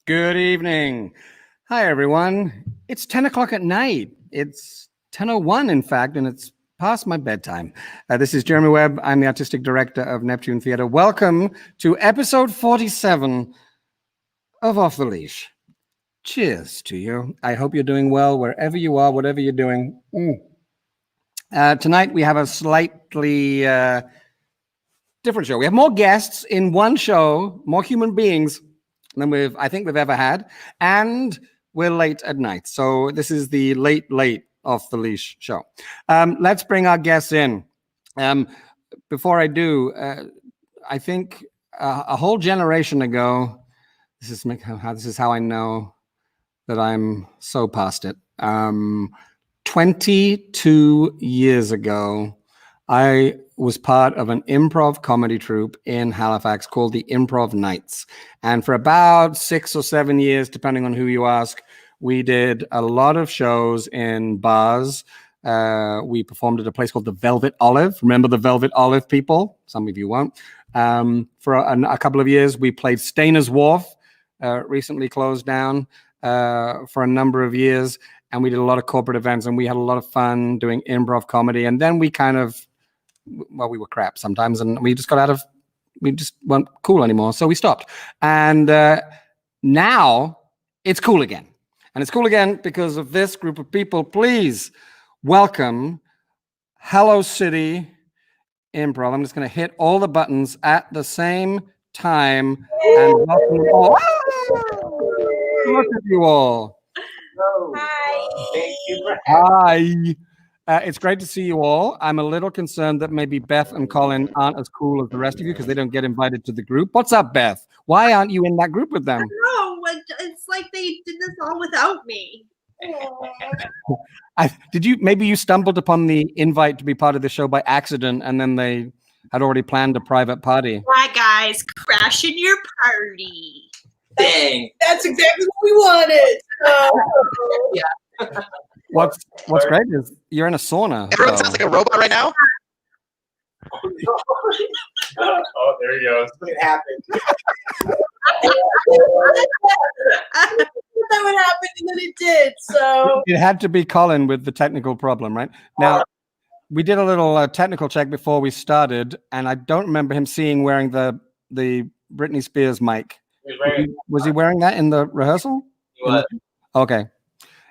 Good evening. Hi, everyone. It's 10 o'clock at night. It's 10:01, in fact, and it's past my bedtime. This is Jeremy Webb. I'm the artistic director of Neptune Theatre. Welcome to episode 47 of Off the Leash. Cheers to you. I hope you're doing well wherever you are, whatever you're doing. Tonight, we have a slightly different show. We have more guests in one show, more human beings than I think we've ever had, and we're late at night. So this is the late Off the Leash show. Let's bring our guests in. Before I do, I think a whole generation ago, this is how I know that I'm so past it. 22 years ago, I was part of an improv comedy troupe in Halifax called the Improv Nights. And for about 6 or 7 years, depending on who you ask, we did a lot of shows in bars. We performed at a place called the Velvet Olive. Remember the Velvet Olive, people? Some of you won't. For a couple of years, we played Stainer's Wharf, recently closed down for a number of years. And we did a lot of corporate events, and we had a lot of fun doing improv comedy. And then we we were crap sometimes, and we just weren't cool anymore. So we stopped. And now it's cool again. And it's cool again because of this group of people. Please welcome Hello City Improv. I'm just going to hit all the buttons at the same time and welcome them all. Look at you all. Hello. Hi. Thank you for having Hi. It's great to see you all. I'm a little concerned that maybe Beth and Colin aren't as cool as the rest of you because they don't get invited to the group. What's up, Beth? Why aren't you in that group with them? No, it's like they did this all without me. Maybe you stumbled upon the invite to be part of the show by accident, and then they had already planned a private party. Why, guys, crashing your party. Dang. That's exactly what we wanted. Yeah. What's great is you're in a sauna. Everyone sounds like a robot right now. Oh, there he goes. It happened. That would happen, and then it did. So It had to be Colin with the technical problem, right? Now, we did a little technical check before we started, and I don't remember him wearing the Britney Spears mic. Was he wearing that in the rehearsal? He was. Okay.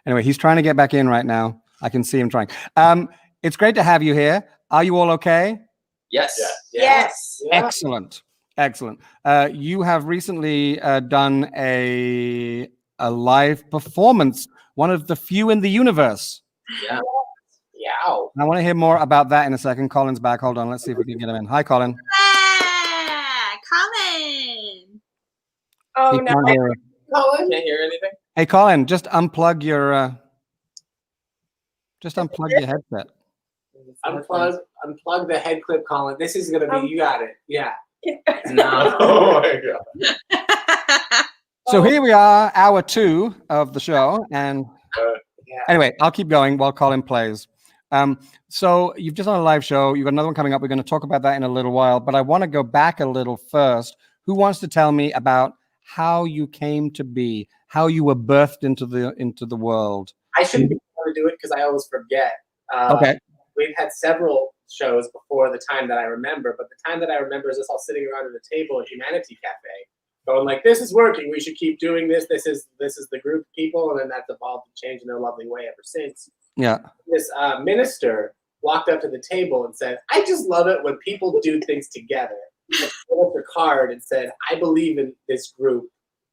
Anyway, he's trying to get back in right now. I can see him trying. It's great to have you here. Are you all okay? Yes. yes. Yeah. Excellent. You have recently done a live performance, one of the few in the universe. Yeah. Yow. I want to hear more about that in a second. Colin's back. Hold on. Let's see if we can get him in. Hi, Colin. Colin. Oh He no, can't hear us. Colin. Can't hear anything? Hey, Colin, just unplug your headset. Unplug the head clip, Colin. This is gonna be. You got it. Yeah. No. Oh my god. So here we are, hour 2 of the show, and Yeah. anyway, I'll keep going while Colin plays. So you've just done a live show. You've got another one coming up. We're going to talk about that in a little while, but I want to go back a little first. Who wants to tell me about how you came to be, how you were birthed into the world? I shouldn't be able to do it because I always forget. Okay. We've had several shows before the time that I remember, but the time that I remember is us all sitting around at a table at Humanity Cafe, going like, "This is working. We should keep doing this. This is the group of people," and then that's evolved and changed in a lovely way ever since. Yeah. This minister walked up to the table and said, "I just love it when people do things together." And pulled up the card and said, "I believe in this group.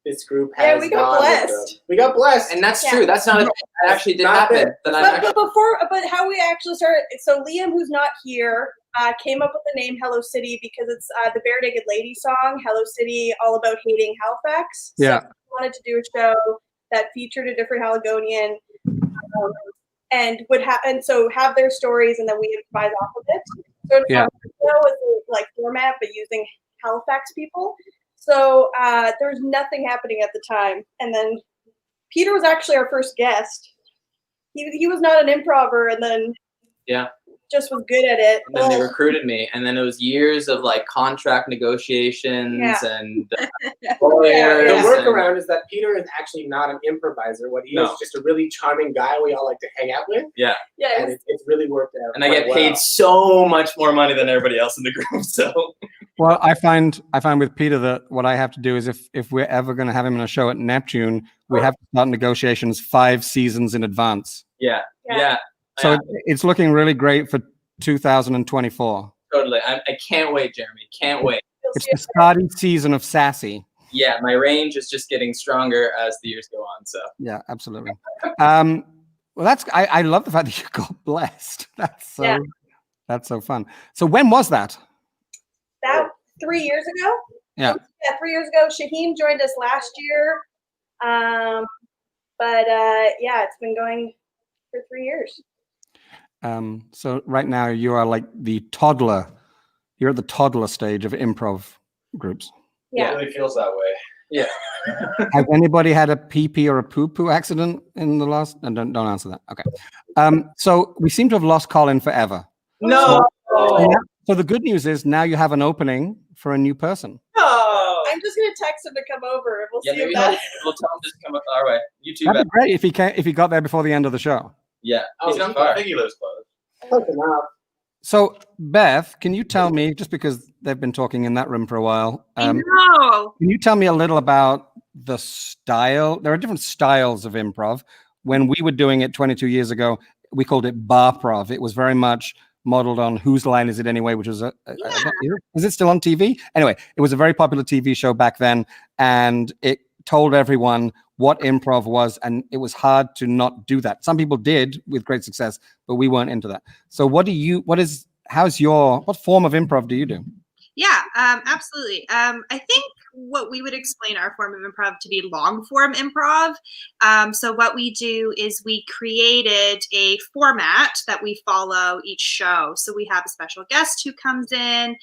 This group has we got God with them." blessed. We got blessed, And that's Yeah. true. That's not that actually did Not happen. that. But how we actually started. So Liam, who's not here, came up with the name Hello City because it's the Bare Naked Lady song, Hello City, all about hating Halifax. Yeah. So we wanted to do a show that featured a different Haligonian and have their stories, and then we improvise off of it. So Yeah. the show was like format, but using Halifax people. So there was nothing happening at the time, and then Peter was actually our first guest. He was not an improver, and then just was good at it. And then they recruited me, and then it was years of like contract negotiations and lawyers. The and- workaround is that Peter is actually not an improviser. What he is No. just a really charming guy we all like to hang out with. Yeah. Yeah, And it's really worked out. And I quite get paid well. so much more money than everybody else in the group. So Well, I find with Peter that what I have to do is if we're ever going to have him in a show at Neptune, we have to start negotiations 5 seasons in advance. yeah. So it's looking really great for 2024. Totally. I can't wait, Jeremy. Can't wait. you'll It's see the starting season of Sassy. Yeah, my range is just getting stronger as the years go on. So Yeah, absolutely. Well, I love the fact that you got blessed. That's so fun. So when was that? that 3 years ago. Yeah. 3 years ago. Shaheen joined us last year. But it's been going for 3 years. So right now you are like the toddler. You're at the toddler stage of improv groups. Yeah. It really feels that way. Yeah. Has anybody had a pee-pee or a poo-poo accident in the last? And don't answer that. Okay. So we seem to have lost Colin forever. No. So the good news is now you have an opening for a new person. No. I'm just gonna text him to come over, and we'll Yeah, see maybe if that. we'll tell him to come up our way. You too, That'd Beth. be great if he got there before the end of the show. Yeah. Oh, He's not far. I think he lives close. Close enough. So Beth, can you tell me, just because they've been talking in that room for a while, I know. can you tell me a little about the style? There are different styles of improv. When we were doing it 22 years ago, we called it barprov. It was very much modeled on Whose Line Is It Anyway, which was is it still on TV? Anyway, it was a very popular TV show back then, and it told everyone what improv was, and it was hard to not do that. Some people did with great success, but we weren't into that. So what form of improv do you do? Yeah, absolutely. I think what we would explain our form of improv to be long form improv. So what we do is we created a format that we follow each show. So we have a special guest who comes in.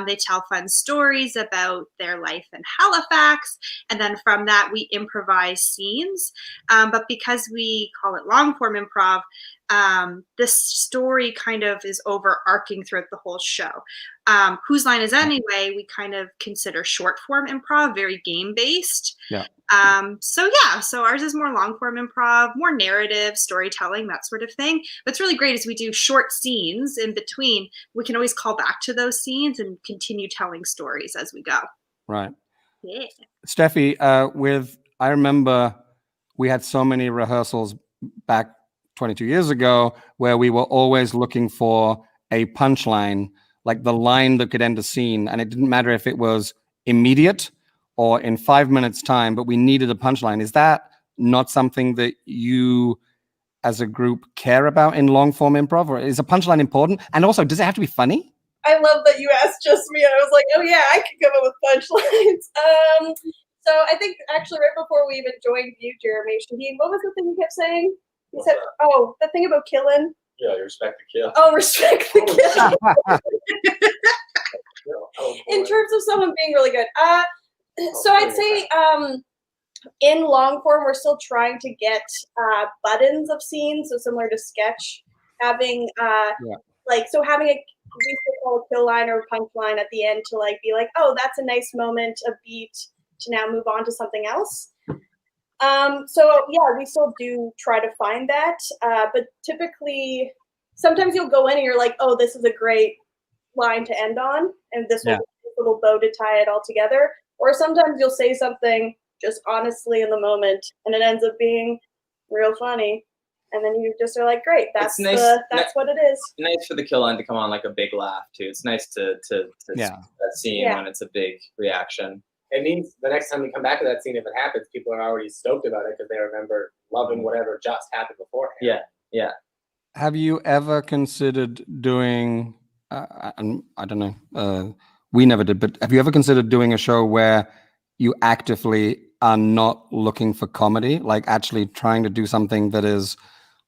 They tell fun stories about their life in Halifax. And then from that, we improvise scenes. But because we call it long form improv, this story kind of is overarching throughout the whole show. Whose Line Is Anyway, we kind of consider short form improv, very game based. Yeah. So ours is more long form improv, more narrative, storytelling, that sort of thing. What's really great is we do short scenes in between. We can always call back to those scenes and continue telling stories as we go. Right. Yeah. Steffi, I remember we had so many rehearsals back 22 years ago where we were always looking for a punchline, like the line that could end a scene. And it didn't matter if it was immediate or in 5 minutes time, but we needed a punchline. Is that not something that you as a group care about in long form improv, or is a punchline important? And also, does it have to be funny? I love that you asked just me. I was like, oh yeah, I could come up with punchlines. So I think actually right before we even joined you, Jeremy, Shaheen, what was the thing you kept saying? You said, oh, the thing about killing. Yeah, you respect the kill. Oh, respect the kill. In terms of someone being really good. So I'd say in long form, we're still trying to get buttons of scenes, so similar to sketch, having having a we still call a kill line or a punch line at the end to like be like, oh, that's a nice moment, a beat to now move on to something else. So yeah, we still do try to find that, but typically sometimes you'll go in and you're like, oh, this is a great line to end on, and this little bow to tie it all together. Or sometimes you'll say something just honestly in the moment, and it ends up being real funny, and then you just are like, great, that's nice, that's what it is. Nice for the kill line to come on like a big laugh too. It's nice to see that scene when it's a big reaction. It means the next time we come back to that scene, if it happens, people are already stoked about it because they remember loving whatever just happened beforehand. Yeah. Have you ever considered doing, I don't know, we never did, but have you ever considered doing a show where you actively are not looking for comedy, like actually trying to do something that is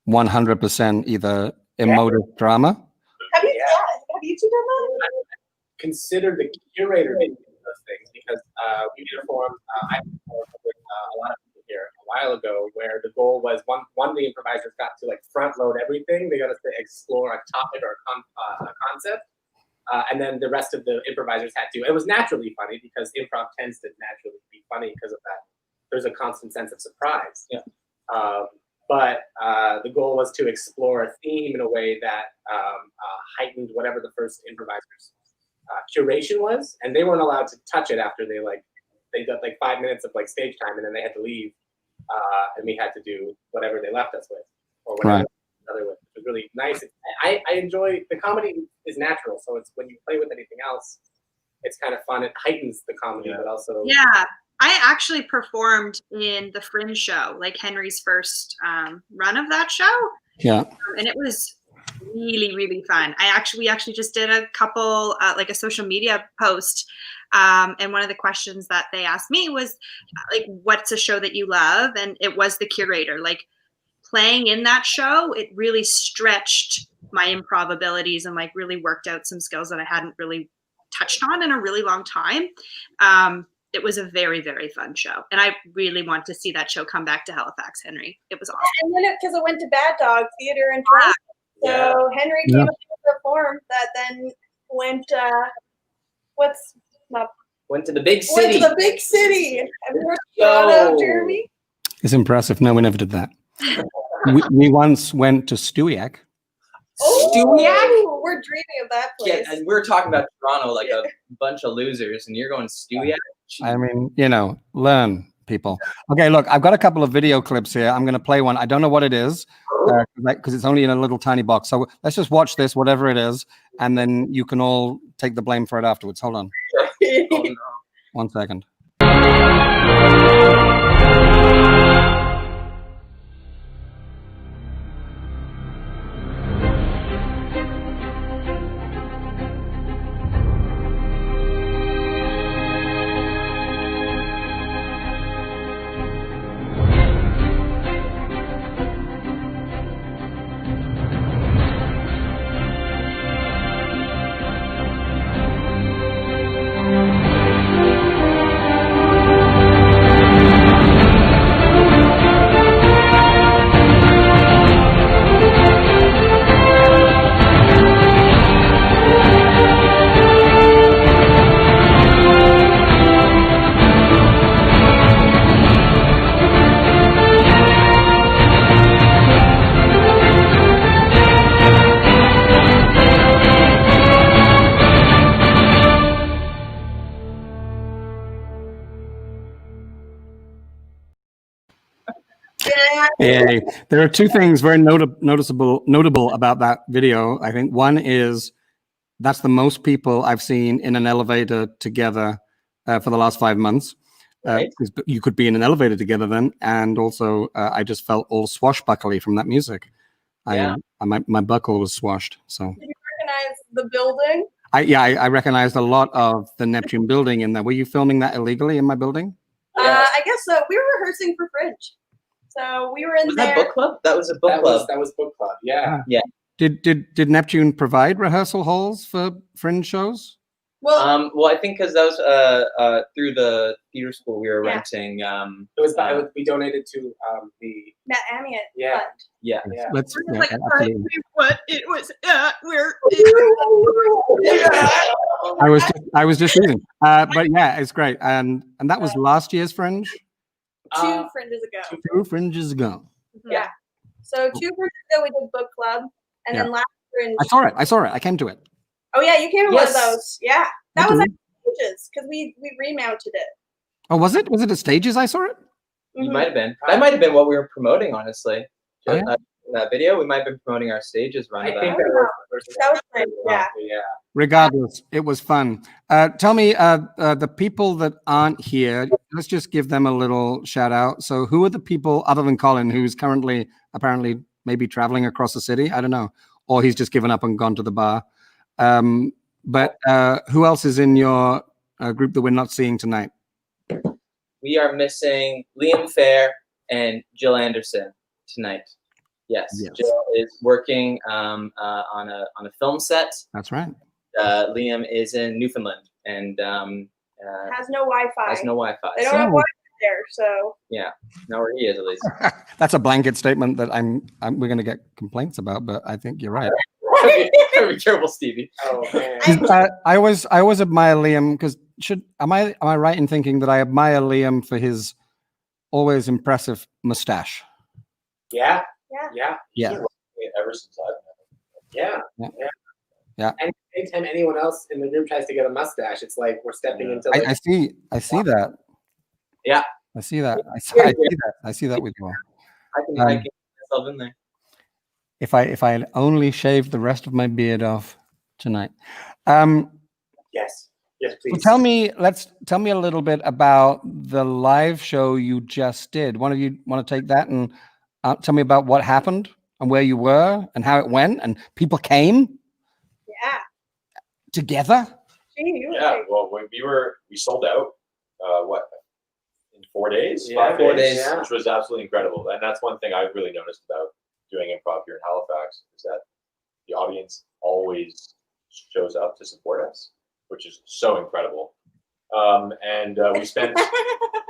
100% either emotive drama? Have you two done that? Consider the curator making those things because we perform. I perform with a lot of people here a while ago, where the goal was one of the improvisers got to like front load everything. They got to explore a topic or a concept, and then the rest of the improvisers had to. It was naturally funny because improv tends to naturally be funny because of that. There's a constant sense of surprise. Yeah. But the goal was to explore a theme in a way that heightened whatever the first improviser's curation was, and they weren't allowed to touch it after they got like 5 minutes of like stage time, and then they had to leave, and we had to do whatever they left us with, or whatever other with. It was really nice. I enjoy the comedy is natural, so it's when you play with anything else, it's kind of fun. It heightens the comedy, but also I actually performed in the Fringe show, like Henry's first run of that show. Yeah. And it was really, really fun. We actually just did a couple, like a social media post. And one of the questions that they asked me was like, what's a show that you love? And it was The Curator. Like playing in that show, it really stretched my improv abilities and like really worked out some skills that I hadn't really touched on in a really long time. It was a very, very fun show. And I really want to see that show come back to Halifax, Henry. It was awesome. And then because it went to Bad Dog Theatre in Toronto. So Henry came up with a form that then went, went to the big city. Went to the big city. And we're Toronto, Jeremy. It's impressive. No, we never did that. we once went to Stewiacke. Oh, we're dreaming of that place. Yeah, and we're talking about Toronto like a bunch of losers, and you're going Stewiacke. I mean, learn, people. Okay, look, I've got a couple of video clips here. I'm going to play one. I don't know what it is because it's only in a little tiny box. So let's just watch this, whatever it is, and then you can all take the blame for it afterwards. Hold on. Oh, no. 1 second. Yeah, there are two things very notable about that video. I think one is that's the most people I've seen in an elevator together for the last 5 months. You could be in an elevator together then, and also I just felt all swashbuckly from that music. Yeah. My buckle was swashed. So. Did you recognize the building? I recognized a lot of the Neptune building in there. Were you filming that illegally in my building? I guess so. We were rehearsing for Fringe. So we were in there. Was that book club? That was a book club. That was book club. Yeah. Yeah. Did Neptune provide rehearsal halls for Fringe shows? Well, I think because that was through the theater school we were renting. It was we donated to the Matt Amiot Yeah. fund. Yeah. Let's. It was like absolutely. what it was where I was just reading, but yeah, it's great, and that was last year's Fringe. 2 Fringes ago. 2 Fringes ago. Yeah. So 2 Fringes ago we did book club, and then last Fringe. I saw it. I came to it. Oh yeah, you came to one of those. Yeah, that was Okay. at Stages because we remounted it. Oh, was it? Was it at Stages? I saw it. You might have been. That might have been what we were promoting, honestly. Oh, yeah? In that video, we might have been promoting our Stages run. I of think that. That was great. Yeah. Regardless, it was fun. Tell me, the people that aren't here, let's just give them a little shout out. So who are the people other than Colin, who's currently apparently maybe traveling across the city? I don't know. Or he's just given up and gone to the bar. But who else is in your group that we're not seeing tonight? We are missing Liam Fair and Jill Anderson tonight. Yes. Jill is working on a film set. That's right. Liam is in Newfoundland and Has no Wi-Fi. Has no Wi-Fi. They don't have Wi-Fi there. So Yeah, know where he is at least. That's a blanket statement that we're going to get complaints about, but I think you're right. Be careful, Stevie. Oh man. I always admire Liam because am I right in thinking that I admire Liam for his always impressive mustache? Yeah. Yeah. Yeah. Yeah. Ever since I've met Yeah. Yeah. Yeah. And anytime anyone else in the group tries to get a mustache, it's like we're stepping into like I see that. Yeah. I see that. I see that with you all. I can get myself in there. If I had only shaved the rest of my beard off tonight. Yes. Yes, So please. tell me a little bit about the live show you just did. One of you want to take that and tell me about what happened and where you were and how it went and people came yeah. together. Gee, you were Yeah, big. well, we sold out. In 4 days? Yeah, 5 4 days, days. yeah. which was absolutely incredible. And that's one thing I really noticed about doing improv here in Halifax is that the audience always shows up to support us, which is so incredible. And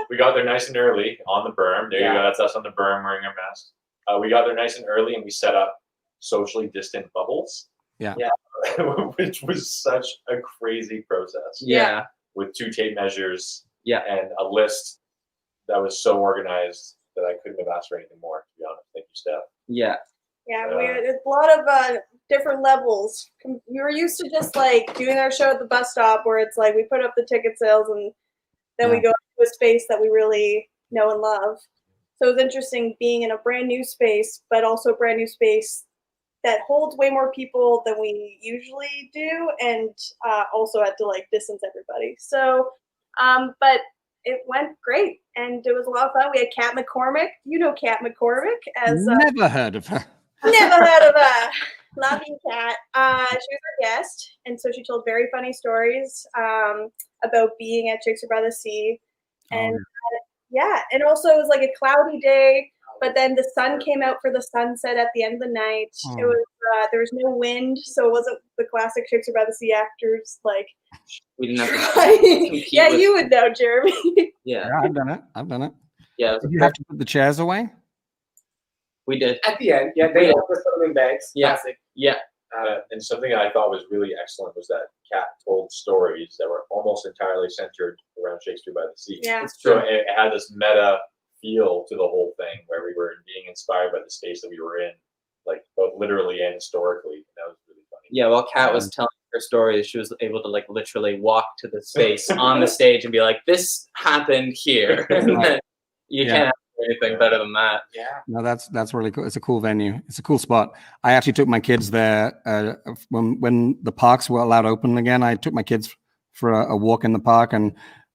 we got there nice and early on the berm. There you go. That's us on the berm wearing our masks. We got there nice and early and we set up socially distant bubbles. Yeah. Which was such a crazy process. Yeah. With 2 tape measures. Yeah. And a list that was so organized that I couldn't have asked for anything more, to be honest. Thank you, Steph. Yeah. Yeah, we had a lot of different levels. We were used to just like doing our show at the bus stop where it's like we put up the ticket sales and then we go into a space that we really know and love. So it was interesting being in a brand new space, but also a brand new space that holds way more people than we usually do, and also had to like distance everybody. So, but it went great, and it was a lot of fun. We had Kat McCormick. You know Kat McCormick as Never heard of her. never heard of her. Loving Kat. She was our guest, and so she told very funny stories about being at Shakespeare by the Sea, and yeah, and also it was like a cloudy day. But then the sun came out for the sunset at the end of the night. It was there was no wind, so it wasn't the classic Shakespeare by the Sea actors like. We didn't have to Right. Yeah, you would know, Jeremy. Yeah. I've done it. Yeah. Did you have to put the chairs away? We did. At the end, yeah, they helped us put them in bags. Yeah. Classic. Yeah. And something that I thought was really excellent was that Kat told stories that were almost entirely centered around Shakespeare by the Sea. Yeah. It's So true. it had this meta feel to the whole thing where we were being inspired by the space that we were in, like both literally and historically. And that was really funny. Yeah, while Kat was telling her stories, she was able to like literally walk to the space on the stage and be like, "This happened here." And then you can't have anything better than that. Yeah. No, that's really cool. It's a cool venue. It's a cool spot. I actually took my kids there when the parks were allowed open again. I took my kids for a walk in the park, and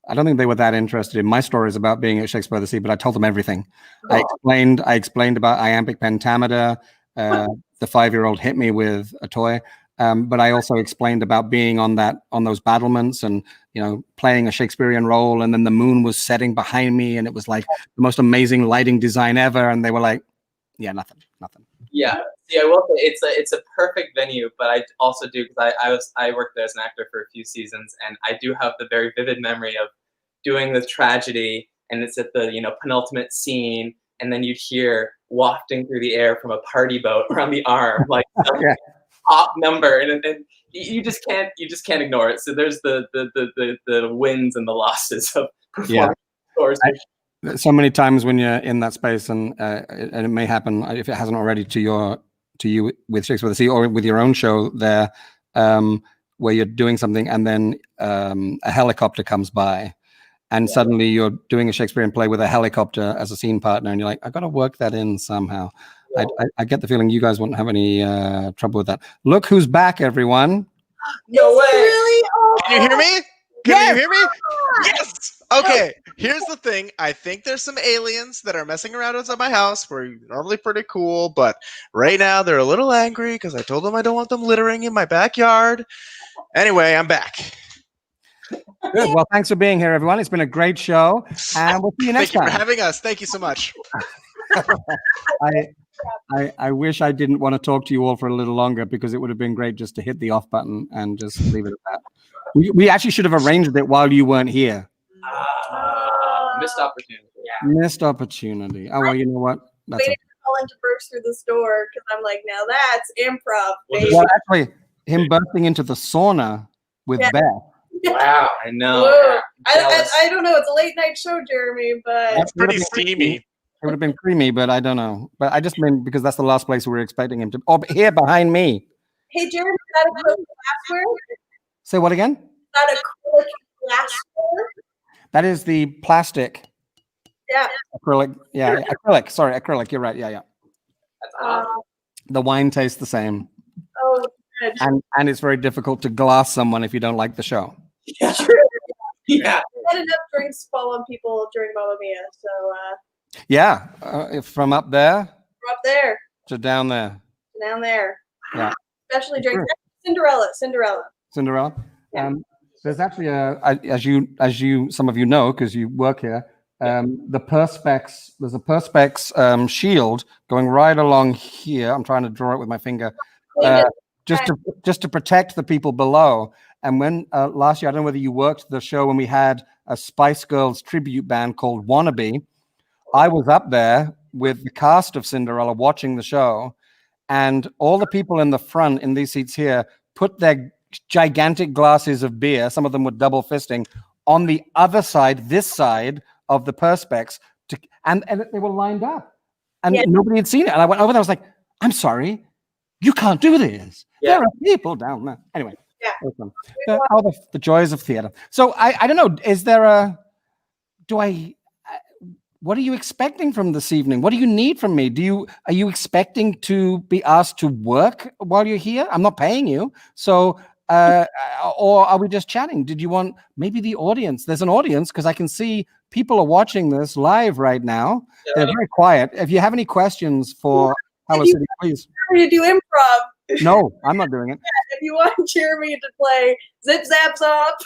I don't think they were that interested in my stories about being at Shakespeare by the Sea, but I told them everything. I explained about iambic pentameter. The 5-year-old hit me with a toy. But I also explained about being on those battlements and, playing a Shakespearean role. And then the moon was setting behind me and it was like the most amazing lighting design ever. And they were like, yeah, nothing. Yeah. Yeah, I will say it's a perfect venue, but I also do, because I worked there as an actor for a few seasons, and I do have the very vivid memory of doing the tragedy, and it's at the penultimate scene, and then you'd hear wafting through the air from a party boat around the arm, like some top number, and you just can't ignore it. So there's the wins and the losses of performing scores. So many times when you're in that space, and it may happen if it hasn't already to you with Shakespeare by the Sea or with your own show there, where you're doing something and then a helicopter comes by, and suddenly you're doing a Shakespearean play with a helicopter as a scene partner, and you're like, I got to work that in somehow. Yeah. I get the feeling you guys won't have any trouble with that. Look who's back, everyone! No way! Really? Oh. Can you hear me? Can you hear me? Yes. Okay, here's the thing. I think there's some aliens that are messing around outside my house. We're normally pretty cool, but right now they're a little angry because I told them I don't want them littering in my backyard. Anyway, I'm back. Good. Well, thanks for being here, everyone. It's been a great show, and we'll see you next time. Thank you for having us. Thank you so much. I wish I didn't want to talk to you all for a little longer, because it would have been great just to hit the off button and just leave it at that. We actually should have arranged it while you weren't here. Missed opportunity. Yeah. Missed opportunity. Oh well, you know what? That's Waiting for Colin to burst through this door because I'm like, now that's improv, baby. well, actually, him bursting into the sauna with Yeah. Beth. Wow. I know. Whoa. Jealous. I don't know. It's a late night show, Jeremy, but That's Would have pretty been steamy. It would have been creamy, but I don't know. But I just mean because that's the last place we were expecting him to. Oh, but here behind me. hey, Jeremy, is that acrylic glassware? Say what again? Is that acrylic glassware? That is the plastic Yeah. acrylic. Yeah, acrylic. Sorry, acrylic. You're right. Yeah, yeah. That's awesome. The wine tastes the same, Oh, good. and it's very difficult to glass someone if you don't like the show. Yeah. Yeah. I had enough drinks fall on people during Mamma Mia, so Yeah, from up there we're up there, to down there. down there. Yeah. Especially during Sure. Cinderella. Cinderella. Yeah. There's actually as you some of you know because you work here. The perspex. There's a perspex shield going right along here. I'm trying to draw it with my finger, just to protect the people below. And when last year, I don't know whether you worked the show when we had a Spice Girls tribute band called Wannabe. I was up there with the cast of Cinderella watching the show, and all the people in the front in these seats here put their gigantic glasses of beer, some of them were double fisting, on the other side, this side of the perspex, and they were lined up, and nobody had seen it. And I went over there. I was like, "I'm sorry, you can't do this. There are people down there." Anyway, awesome. The joys of theater. So I don't know. Is there a? What are you expecting from this evening? What do you need from me? Are you expecting to be asked to work while you're here? I'm not paying you, so. Or are we just chatting? Did you want maybe the audience? There's an audience because I can see people are watching this live right now. They're very quiet. If you have any questions for Hello City, please. You do improv. No, I'm not doing it. If you want Jeremy to play Zip Zaps Up,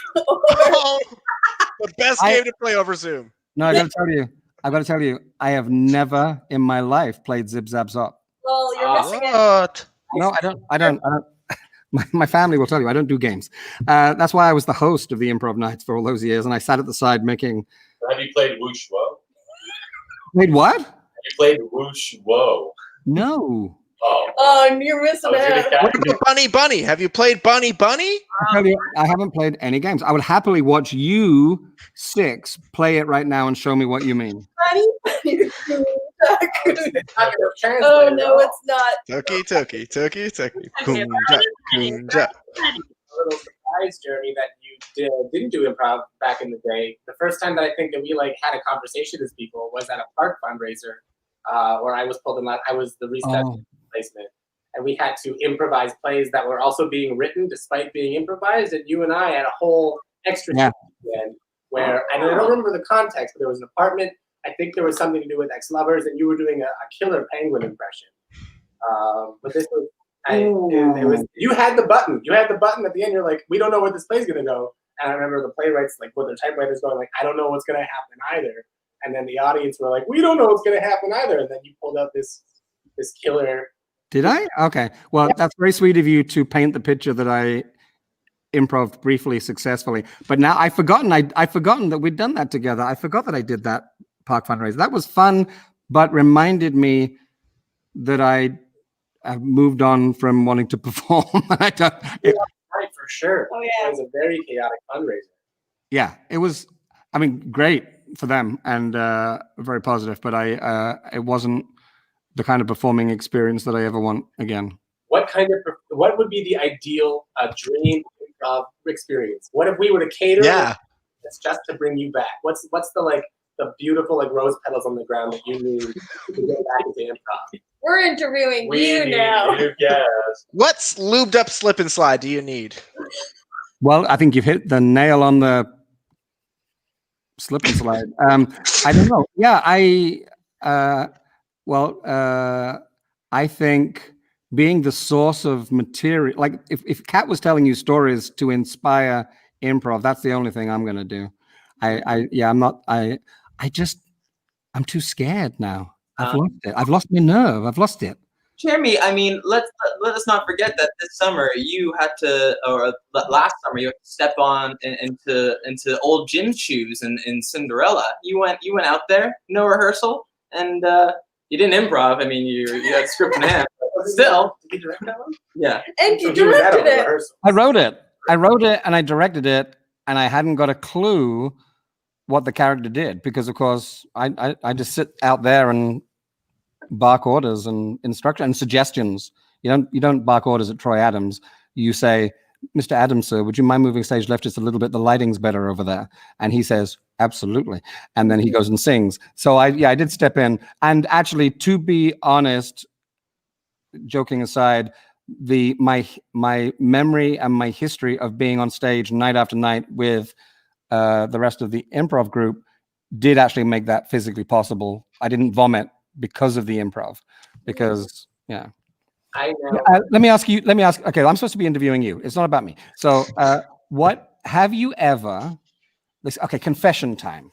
The best game to play over Zoom. No, I've got to tell you, I have never in my life played Zip Zaps Up. well, you're missing it. What? No, I don't. My family will tell you I don't do games. That's why I was the host of the improv nights for all those years, and I sat at the side making. Have you played Whoosh Whoa? Wait, what? Have you played Whoosh Whoa? No. Oh, and you're missing it. What about Bunny Bunny? Have you played Bunny Bunny? I tell you, I haven't played any games. I would happily watch you six play it right now and show me what you mean. Oh no, it's not. Tucky. Kunja. A little surprised, Jeremy, that you didn't do improv back in the day. The first time that I think that we had a conversation as people was at a park fundraiser, where I was pulled in. I was the reception placement, and we had to improvise plays that were also being written despite being improvised. And you and I had a whole extra weekend where I don't remember the context, but there was an apartment. I think there was something to do with ex-lovers, and you were doing a killer penguin impression. But this was. It was you had the button. You had the button at the end. You're like, we don't know where this play's gonna go. And I remember the playwrights with their typewriters going I don't know what's gonna happen either. And then the audience were like, we don't know what's gonna happen either. And then you pulled out this killer. Did I? Okay. Well, that's very sweet of you to paint the picture that I improv briefly successfully. But now I've forgotten. I've forgotten that we'd done that together. I forgot that I did that park fundraiser. That was fun, but reminded me that I've moved on from wanting to perform. Right, for sure. Oh yeah, it was a very chaotic fundraiser. Yeah, it was. I mean, great for them and very positive. But it wasn't the kind of performing experience that I ever want again. What would be the ideal dream improv experience? What if we were to cater? Yeah, it's just to bring you back. What's the beautiful rose petals on the ground that you need to get back into improv? We're interviewing you now. Yes. What's lubed up slip and slide do you need? Well, I think you've hit the nail on the slip and slide. I don't know. Yeah, I think being the source of material, like if Kat was telling you stories to inspire improv, that's the only thing I'm going to do. I'm too scared now. I've lost it. I've lost my nerve. I've lost it. Jeremy, I mean, let us not forget that this summer you had to, or last summer you had to step on into old Jim's shoes in Cinderella. You went out there, no rehearsal, and you didn't improv. I mean, you had script in hand. But still, Did you direct that one? yeah. And you So he was at a directed it. rehearsal. I wrote it and I directed it, and I hadn't got a clue what the character did because, of course, I just sit out there and bark orders and instruction and suggestions. You don't bark orders at Troy Adams. You say, Mr. Adams, sir, would you mind moving stage left just a little bit? The lighting's better over there. And he says, absolutely. And then he goes and sings. So I did step in. And actually, to be honest, joking aside, my memory and my history of being on stage night after night with the rest of the improv group did actually make that physically possible. I didn't vomit because of the improv, because I know. let me ask. Okay, I'm supposed to be interviewing you. It's not about me. So what have you ever, okay, confession time.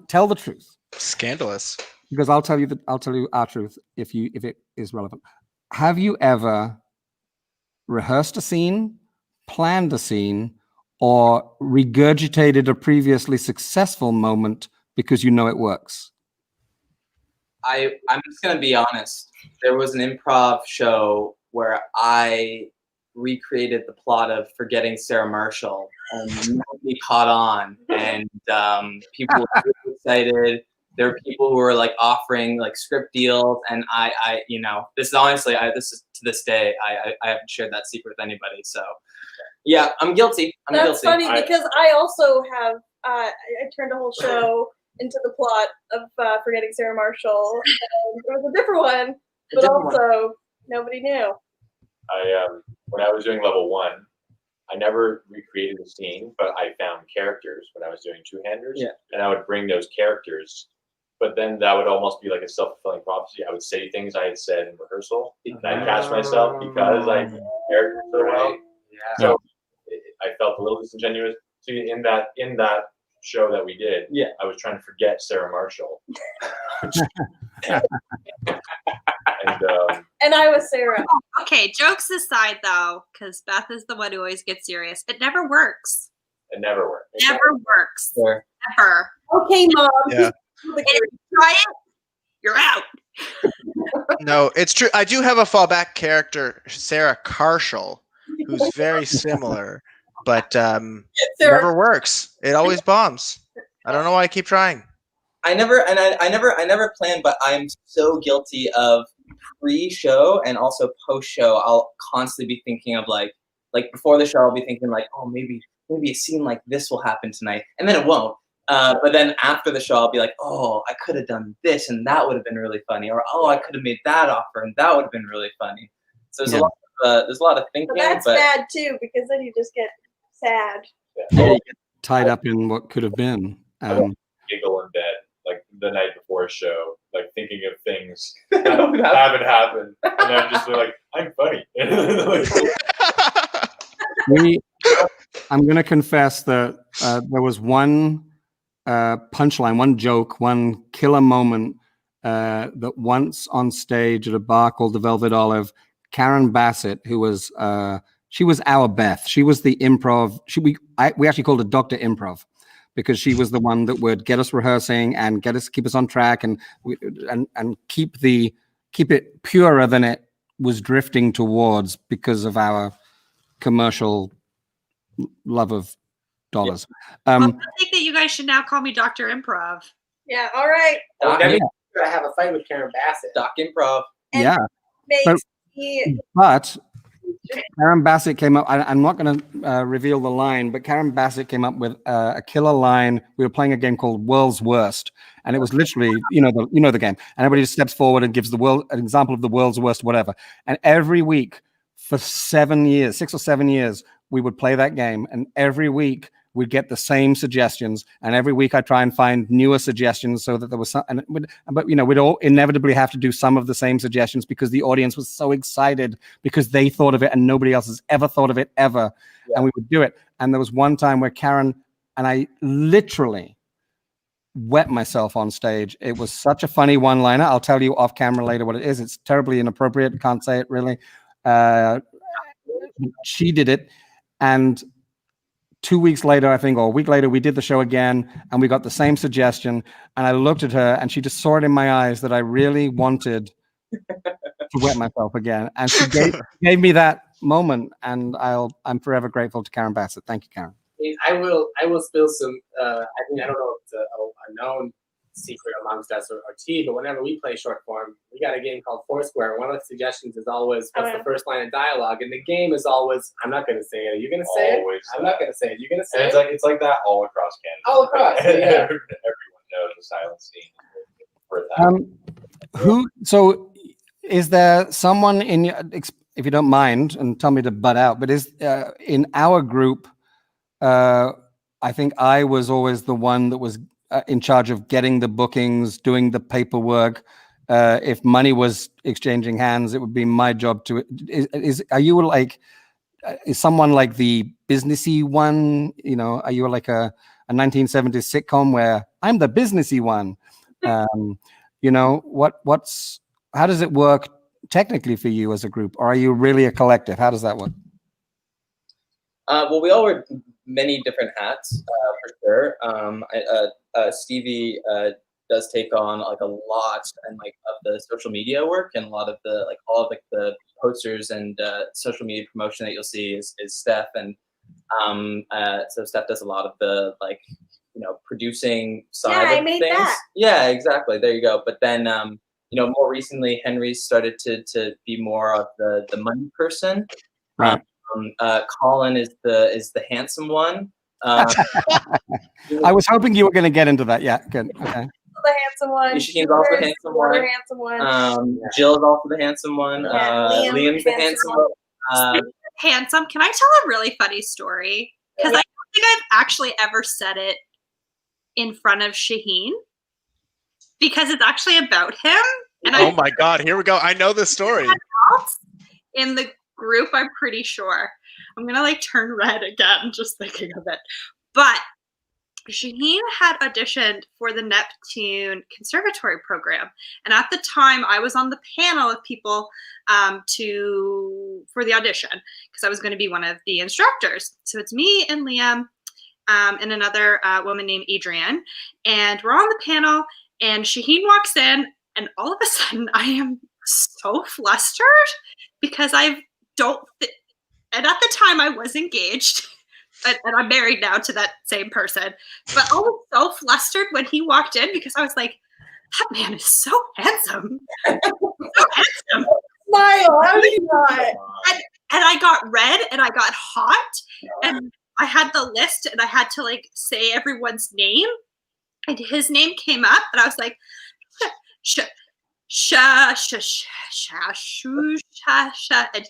Tell the truth, Scandalous. because I'll tell you our truth if it is relevant. Have you ever rehearsed a scene, planned a scene, or regurgitated a previously successful moment because you know it works? I'm just gonna be honest. There was an improv show where I recreated the plot of Forgetting Sarah Marshall, and nobody caught on, and people were really excited. There were people who were like offering like script deals, and I this is honestly, this is to this day, I haven't shared that secret with anybody. So yeah, I'm guilty. That's funny because I also have I turned a whole show into the plot of Forgetting Sarah Marshall. And there was a different one, but also nobody knew. When I was doing level 1, I never recreated the scene, but I found characters when I was doing two-handers, and I would bring those characters. But then that would almost be like a self-fulfilling prophecy. I would say things I had said in rehearsal, and I'd catch myself because I knew the characters so well. Yeah. So I felt a little disingenuous in that show that we did. Yeah, I was trying to forget Sarah Marshall. And I was Sarah. Okay, jokes aside though, because Beth is the one who always gets serious. It never works. It never worked. Never works. Sure. Ever. Okay, Mom. Yeah. And if you try it, you're out. No, it's true. I do have a fallback character, Sarah Carshall, who's very similar, but it never works. It always bombs. I don't know why I keep trying. I never plan, but I'm so guilty of pre-show and also post-show. I'll constantly be thinking of like before the show, I'll be thinking like, oh, maybe a scene like this will happen tonight, and then it won't. But then after the show, I'll be like, oh, I could have done this, and that would have been really funny, or oh, I could have made that offer, and that would have been really funny. So there's a lot of thinking. But that's bad too, because then you just get sad. Yeah. Tied up in what could have been. Giggle in bed, like the night before a show, like thinking of things that haven't happened, and I'm just like, I'm funny. I'm going to confess that there was one punchline, one joke, one killer moment that once on stage at a bar called the Velvet Olive, Karen Bassett, who was she was our Beth. She was the improv. We actually called her Dr. Improv, because she was the one that would get us rehearsing and keep us on track and keep it purer than it was drifting towards because of our commercial love of dollars. I think that you guys should now call me Dr. Improv. Yeah, all right. I have a fight with Karen Bassett. Doc Improv. And yeah. But Karen Bassett came up. I'm not going to reveal the line, but Karen Bassett came up with a killer line. We were playing a game called World's Worst, and it was literally, you know the game. And everybody just steps forward and gives an example of the world's worst, whatever. And every week for 6 or 7 years, we would play that game, and every week we'd get the same suggestions, and every week I try and find newer suggestions so that there was some. But we'd all inevitably have to do some of the same suggestions because the audience was so excited because they thought of it and nobody else has ever thought of it ever, and we would do it. And there was one time where Karen and I literally wet myself on stage. It was such a funny one-liner. I'll tell you off camera later what it is. It's terribly inappropriate. Can't say it really. She did it, and 2 weeks later, I think, or a week later, we did the show again, and we got the same suggestion. And I looked at her, and she just saw it in my eyes that I really wanted to wet myself again. And she gave me that moment, and I'm forever grateful to Karen Bassett. Thank you, Karen. I will spill some. I mean, I don't know if it's a known secret amongst us or T, but whenever we play short form, we got a game called Foursquare. One of the suggestions is always, what's the first line of dialogue? And the game is always, I'm not going to say it. Are you going to say Always it? I'm not going to say it. You going to say And it? it's like that all across Canada. All across, yeah. Everyone knows the silent scene for that. So is there someone in your, if you don't mind, and tell me to butt out, but is in our group, I think I was always the one that was in charge of getting the bookings, doing the paperwork. If money was exchanging hands, it would be my job to. Are you like? Is someone like the businessy one? You know, are you like a 1970s sitcom where I'm the businessy one? You know, what's how does it work technically for you as a group, or are you really a collective? How does that work? Well, we all wear many different hats for sure. Stevie does take on like a lot and like of the social media work, and a lot of the like all of like the posters and social media promotion that you'll see is Steph, and so Steph does a lot of the like producing side of things. That. Yeah, exactly. There you go. But then more recently Henry's started to be more of the money person. Right. Colin is the handsome one. I was hoping you were going to get into that. Yeah, good. Okay. The handsome one. Shaheen's also the handsome one. Jill's also the handsome one. Liam's the handsome one. Handsome. Can I tell a really funny story? Because I don't think I've actually ever said it in front of Shaheen, because it's actually about him. And oh my God, here we go. I know this story. In the group, I'm pretty sure. I'm gonna like turn red again just thinking of it. But Shaheen had auditioned for the Neptune Conservatory program, and at the time I was on the panel of people for the audition because I was going to be one of the instructors. So it's me and Liam and another woman named Adrienne, and we're on the panel, and Shaheen walks in, and all of a sudden I am so flustered because and at the time I was engaged. And I'm married now to that same person. But I was so flustered when he walked in because I was like, that man is so handsome. So handsome. Smile. How do you not? And I got red and I got hot. And I had the list and I had to like say everyone's name. And his name came up and I was like, and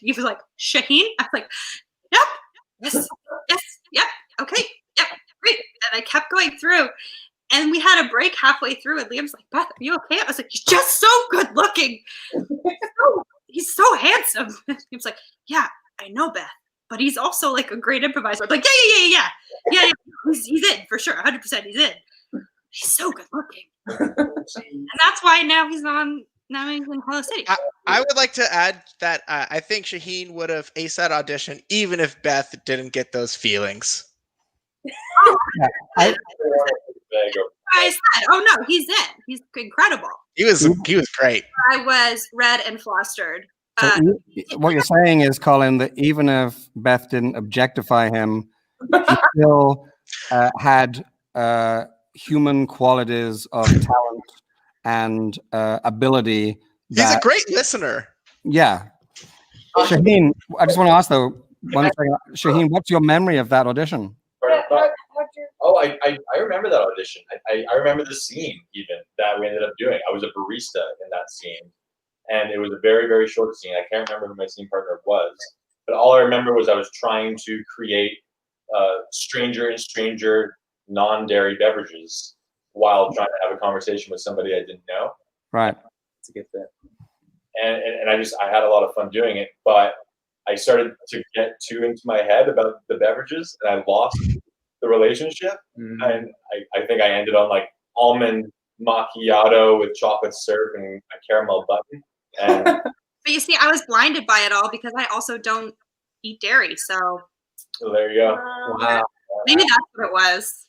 he was like, Shaheen? I was like, yep. Yes, yep, okay, yep, great. And I kept going through, and we had a break halfway through, and Liam's like, Beth, are you okay? I was like, he's just so good looking. He's so handsome. He was like, yeah, I know, Beth, but he's also like a great improviser. I'm like, yeah. He's in for sure, 100%. He's in. He's so good looking, and that's why now he's in Hello City. I would like to add that I think Shaheen would have aced that audition even if Beth didn't get those feelings. I said, oh no, he's in. He's incredible. He was great. I was red and flustered. So what you're saying is, Colin, that even if Beth didn't objectify him, he still had human qualities of talent and ability. He's a great listener. Yeah. Shaheen, I just want to ask though, one second. Shaheen, what's your memory of that audition? Oh, I remember that audition. I remember the scene even that we ended up doing. I was a barista in that scene, and it was a very, very short scene. I can't remember who my scene partner was, but all I remember was I was trying to create stranger and stranger non-dairy beverages while trying to have a conversation with somebody I didn't know. Right. To get that. And I had a lot of fun doing it, but I started to get too into my head about the beverages, and I lost the relationship. Mm-hmm. And I think I ended on like almond macchiato with chocolate syrup and a caramel button. And But you see, I was blinded by it all because I also don't eat dairy. So so there you go. Wow. maybe that's what it was.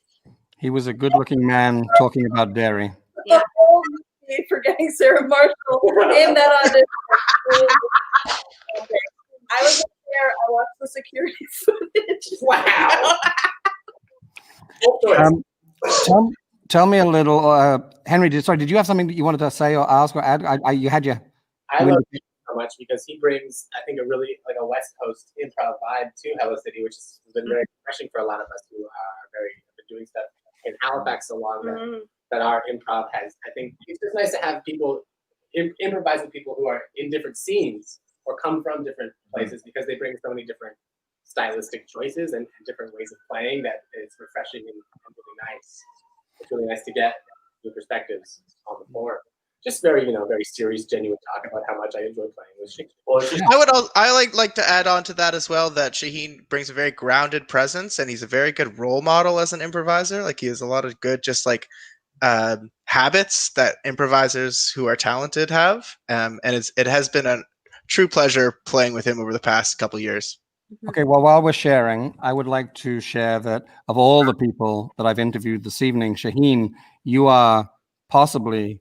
He was a good-looking man talking about dairy. Yeah. The whole movie for getting Sarah Marshall in that audition. I was there. I watched the security footage. Wow. Full choice. Tell me a little, Henry. Did you have something that you wanted to say or ask or add? You had your. I love him so much because he brings, I think, a really like a West Coast improv vibe to Hello City, which has been very refreshing for a lot of us who are have been doing stuff in Halifax so long that our improv has. I think it's just nice to have people improvise with people who are in different scenes or come from different places because they bring so many different stylistic choices and different ways of playing that it's refreshing and really nice. It's really nice to get new perspectives on the floor. Just very, very serious, genuine talk about how much I enjoy playing with Shaheen. I like to add on to that as well that Shaheen brings a very grounded presence, and he's a very good role model as an improviser. Like he has a lot of good, just like habits that improvisers who are talented have, and it has been a true pleasure playing with him over the past couple years. Okay, well, while we're sharing, I would like to share that of all the people that I've interviewed this evening, Shaheen, you are possibly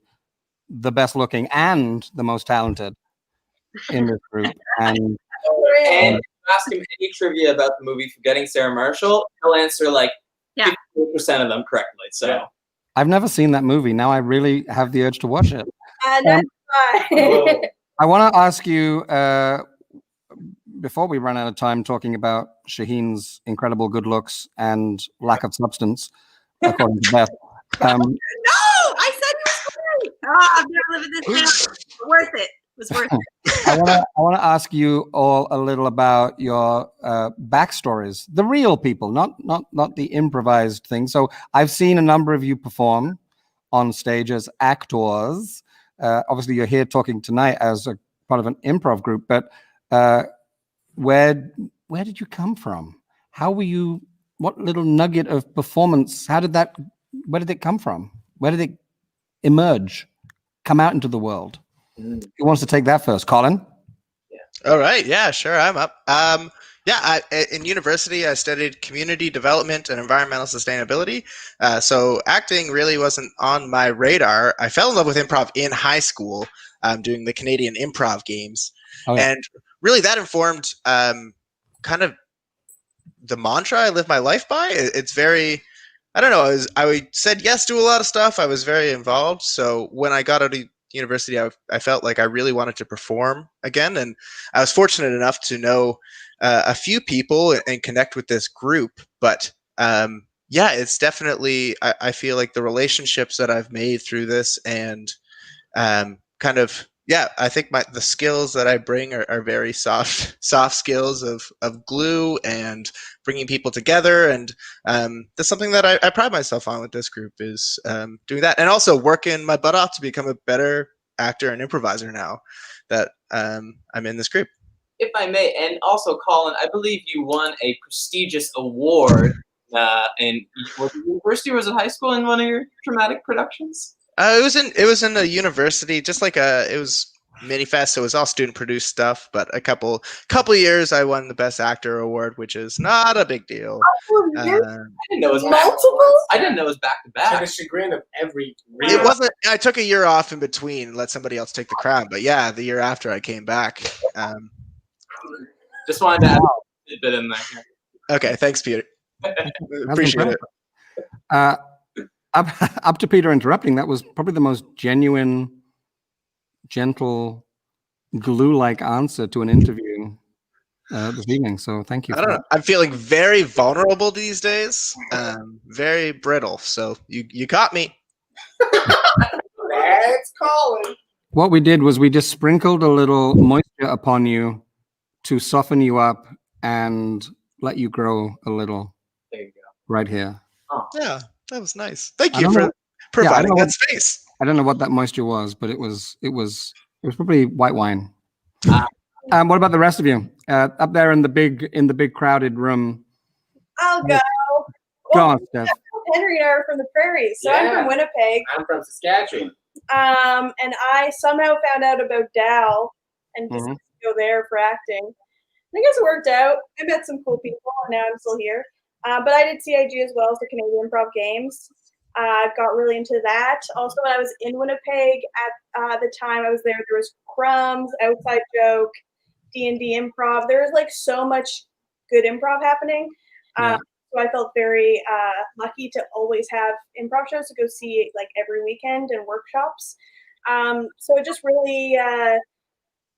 the best looking and the most talented in this group. And if you ask him any trivia about the movie Forgetting Sarah Marshall, he'll answer like 50% of them correctly. So I've never seen that movie. Now I really have the urge to watch it. That's fine. I want to ask you, before we run out of time talking about Shaheen's incredible good looks and lack of substance, according to Beth. No, I said it was great. I've never lived in this town. Worth it. It was worth it. I want to ask you all a little about your backstories, the real people, not the improvised thing. So I've seen a number of you perform on stage as actors. Obviously, you're here talking tonight as a part of an improv group, but where did you come from? How were you? What little nugget of performance? Where did it come from? Where did it emerge, come out into the world? Who wants to take that first? Colin? All right. Yeah, sure. I'm up. In university, I studied community development and environmental sustainability. So acting really wasn't on my radar. I fell in love with improv in high school, doing the Canadian improv games. Oh, yeah. And really that informed kind of the mantra I live my life by. It's very, I don't know, I said yes to a lot of stuff. I was very involved. So when I got out of university, I felt like I really wanted to perform again. And I was fortunate enough to know a few people and connect with this group. But it's definitely, I feel like the relationships that I've made through this and I think the skills that I bring are very soft skills of glue and bringing people together. And that's something that I pride myself on with this group is doing that. And also working my butt off to become a better actor and improviser now that I'm in this group. if I may, and also Colin, I believe you won a prestigious award in was it university or was it high school in one of your dramatic productions? It was in a university, just like it was mini fest, so it was all student produced stuff. But a couple years, I won the best actor award, which is not a big deal. I didn't know it was multiple. I didn't know it was back to To back. the chagrin of every. It wasn't. I took a year off in between, and let somebody else take the crown. But yeah, the year after I came back. Just wanted to add a bit in there. Okay, thanks, Peter. Appreciate it. Up to Peter interrupting, that was probably the most genuine, gentle, glue-like answer to an interview this evening. So thank you. I don't know. I'm feeling very vulnerable these days. Very brittle. So you caught me. That's Colin. What we did was we just sprinkled a little moisture upon you to soften you up and let you grow a little. There you go. Right here. Oh. Yeah, that was nice. Thank you for providing that space. I don't know what that moisture was, but it was probably white wine. What about the rest of you up there in the big crowded room? I'll go. Go on, Steph. Henry and I are from the prairies. So I'm Yeah. from Winnipeg. I'm from Saskatchewan. And I somehow found out about Dal and decided to go there for acting. I guess it worked out. I met some cool people, and now I'm still here. But I did CIG as well as the Canadian Improv Games. Got really into that. Also, when I was in Winnipeg at the time I was there was Crumbs, Outside Joke, D&D Improv. There was like so much good improv happening. So I felt very lucky to always have improv shows to go see like every weekend and workshops. So it just really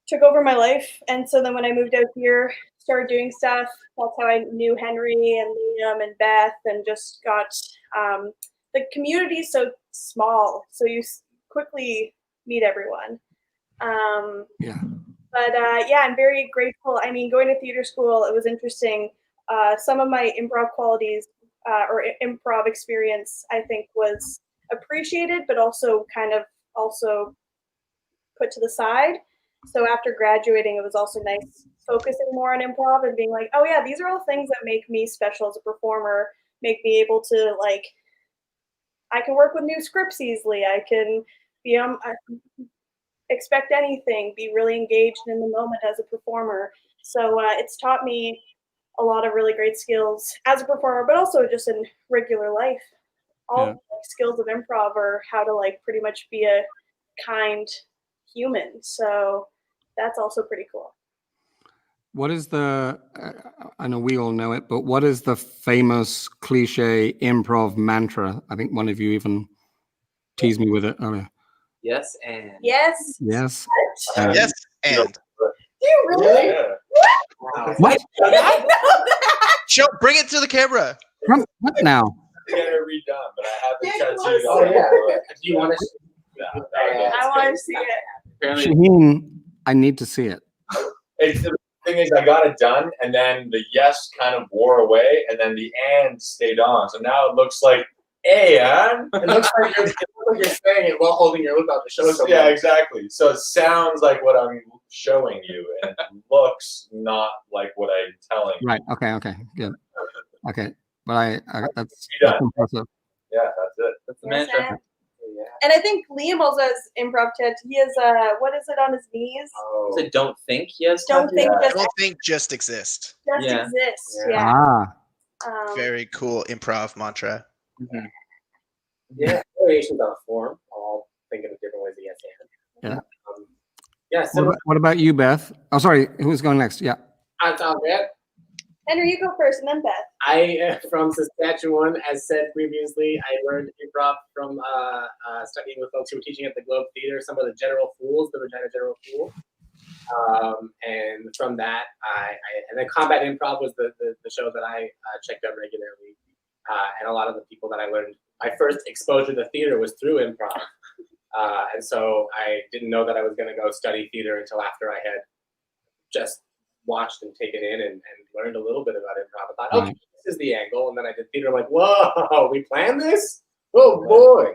took over my life. And so then when I moved out here, started doing stuff. That's how I knew Henry and Liam and Beth, and just got the community is so small, so you quickly meet everyone. But I'm very grateful. I mean, going to theater school, it was interesting. Some of my improv qualities or improv experience, I think, was appreciated, but also kind of also put to the side. So after graduating, it was also nice focusing more on improv and being like, oh yeah, these are all things that make me special as a performer, make me able to like, I can work with new scripts easily. I can be expect anything, be really engaged in the moment as a performer. So it's taught me a lot of really great skills as a performer, but also just in regular life. All the skills of improv are how to like pretty much be a kind human. So that's also pretty cool. What is the, I know we all know it, but what is the famous cliche improv mantra? I think one of you even teased me with it earlier. Yes, and. Yes. Yes. Yes, and. Do you really? Yeah. Wow. What? I didn't know that. Show, bring it to the camera. What now? To get it redone, but I Yeah, haven't you tattooed wanna on Oh yeah. it. Do you want to? I want to see it. Apparently, Shaheen, I need to see it. It's the thing is, I got it done, and then the yes kind of wore away, and then the and stayed on. So now it looks like and. It looks like you're saying it while holding your lip out to show someone. Yeah, exactly. So it sounds like what I'm showing you, and it looks not like what I'm telling you. Right. Okay. Good. Okay. But I that's You're done. impressive. Yeah, that's it. that's the Yes, mantra. and I think Liam also has improv tattoo. He has what is it on his knees? Oh. So don't think, yes. Don't think Yeah. I don't think just exist. just Yeah. exists. Yeah. Yeah. Ah. Very cool improv mantra. Mhm. Yeah, variations on a form. All thinking of different ways of yes and. Yeah. So What about you, Beth? Oh, sorry. Who's going next? Yeah. that's all good. Henry, you go first, and then Beth. I from Saskatchewan, as said previously. I learned improv from studying with folks who were teaching at the Globe Theater. Some of the General Fools, the Regina General Fool, and from that, and then Combat Improv was the show that I checked out regularly, and a lot of the people that I learned. My first exposure to theater was through improv, and so I didn't know that I was going to go study theater until after I had just watched and taken in and learned a little bit about improv. I thought, okay, this is the angle. And then I did theater. I'm like, whoa, we planned this? Oh boy.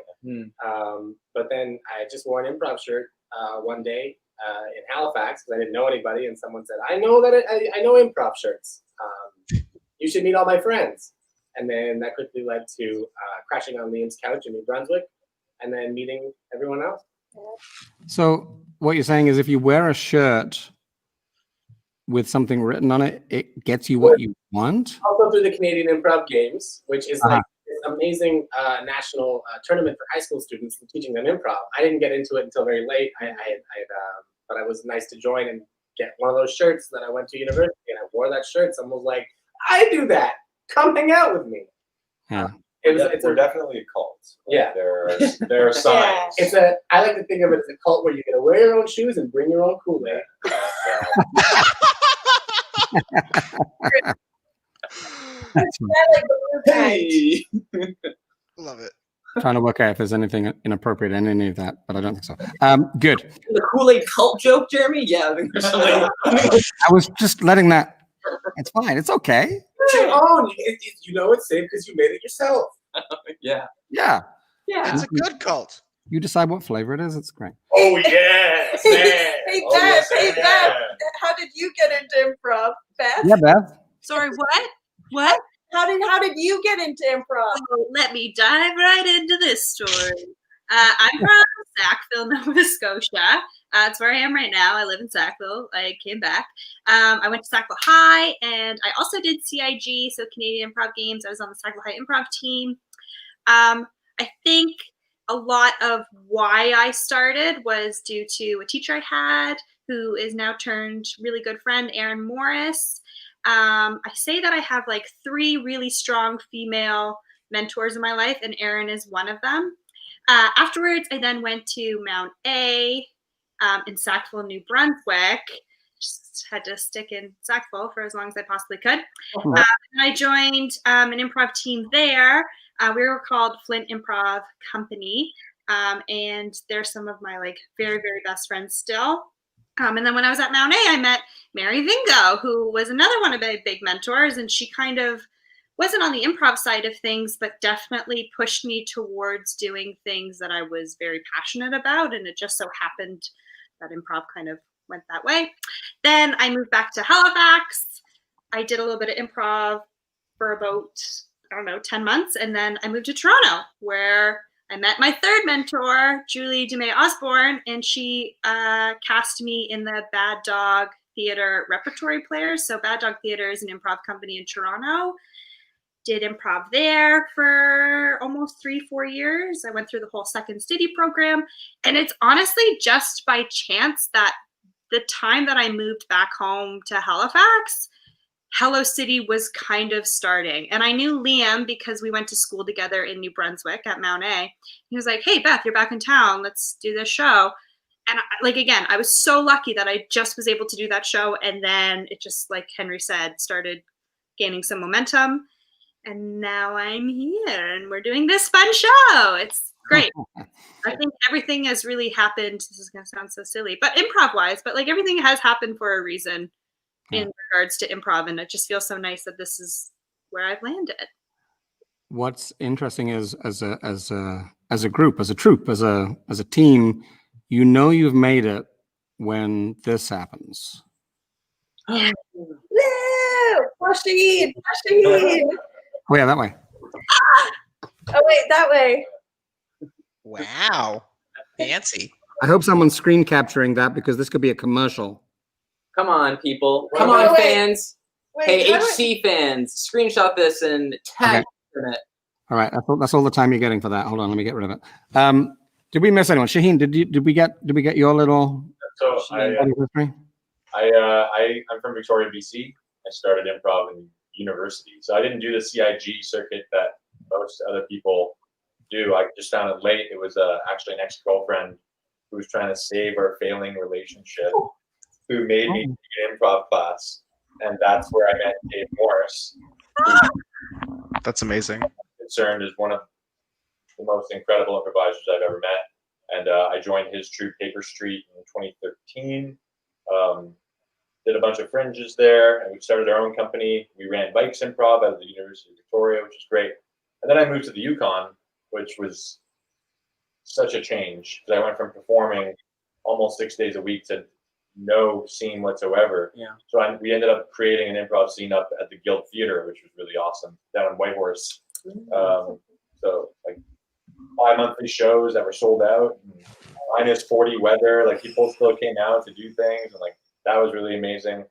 But then I just wore an improv shirt one day in Halifax because I didn't know anybody. And someone said, I know that I know improv shirts. You should meet all my friends. And then that quickly led to crashing on Liam's couch in New Brunswick and then meeting everyone else. So what you're saying is if you wear a shirt with something written on it, it gets you what you want? Also through the Canadian Improv Games, which is like this amazing national tournament for high school students and teaching them improv. I didn't get into it until very late. But I was nice to join and get one of those shirts that I went to university and I wore that shirt. Someone was like, I do that. Come hang out with me. Yeah. We're definitely a cult. Yeah. There are signs. I like to think of it as a cult where you're gonna wear your own shoes and bring your own Kool-Aid. That's Hey. Love it. trying to work out if there's anything inappropriate in any of that, but I don't think so. Good. The Kool-Aid cult joke, Jeremy? Yeah, I think there's something. I was just letting that. It's fine. It's okay. It's your own. You know it's safe because you made it yourself. Yeah. Yeah. It's a good cult. You decide what flavor it is. It's great. Oh yes. Hey Beth, Beth. How did you get into improv, Beth? Yeah, Beth. Sorry, what? What? How did you get into improv? So let me dive right into this story. I'm from Sackville, Nova Scotia. That's where I am right now. I live in Sackville. I came back. I went to Sackville High, and I also did CIG, so Canadian Improv Games. I was on the Sackville High Improv team. I think a lot of why I started was due to a teacher I had who is now turned really good friend, Erin Morris. I say that I have like 3 really strong female mentors in my life, and Erin is one of them. Afterwards, I then went to Mount A in Sackville, New Brunswick. Just had to stick in Sackville for as long as I possibly could. And I joined an improv team there. We were called Flint Improv Company, and they're some of my like very, very best friends still. And then when I was at Mount A, I met Mary Vingo, who was another one of my big mentors, and she kind of wasn't on the improv side of things, but definitely pushed me towards doing things that I was very passionate about. And it just so happened that improv kind of went that way. Then I moved back to Halifax. I did a little bit of improv for about, 10 months. And then I moved to Toronto, where I met my 3rd mentor, Julie Dumais Osborne, and she cast me in the Bad Dog Theatre Repertory Players. So Bad Dog Theatre is an improv company in Toronto. Did improv there for almost 3-4 years. I went through the whole Second City program. And it's honestly just by chance that the time that I moved back home to Halifax, Hello City was kind of starting. And I knew Liam because we went to school together in New Brunswick at Mount A. He was like, hey, Beth, you're back in town. Let's do this show. And again, I was so lucky that I just was able to do that show. And then it just, like Henry said, started gaining some momentum. And now I'm here and we're doing this fun show. It's great. I think everything has really happened. This is going to sound so silly, but improv wise, but like everything has happened for a reason in regards to improv. And it just feels so nice that this is where I've landed. What's interesting is as a group, as a troupe, as a team, you've made it when this happens. Woo! Machine! Oh yeah, that way. Oh wait, that way. Wow. Fancy. I hope someone's screen capturing that because this could be a commercial. Come on, people. Come Wait, on, wait. fans. Wait, Hey, how do I- HC fans, screenshot this and tag it. All right, that's all the time you're getting for that. Hold on, let me get rid of it. Did we miss anyone? Shaheen, did we get your little So history? I'm from Victoria, BC. I started improv in university, so I didn't do the CIG circuit that most other people do. I just found it late. It was actually an ex-girlfriend who was trying to save our failing relationship, who made me take an improv class, and that's where I met Dave Morris. That's amazing. Concerned is one of the most incredible improvisers I've ever met, and I joined his troupe Paper Street in 2013. Did a bunch of fringes there, and we started our own company. We ran Bikes Improv out of the University of Victoria, which is great. And then I moved to the Yukon, which was such a change because I went from performing almost 6 days a week to no scene whatsoever. Yeah. So we ended up creating an improv scene up at the Guild Theatre, which was really awesome, down in Whitehorse. So like 5 monthly shows that were sold out, and -40 weather, like people still came out to do things, and like that was really amazing.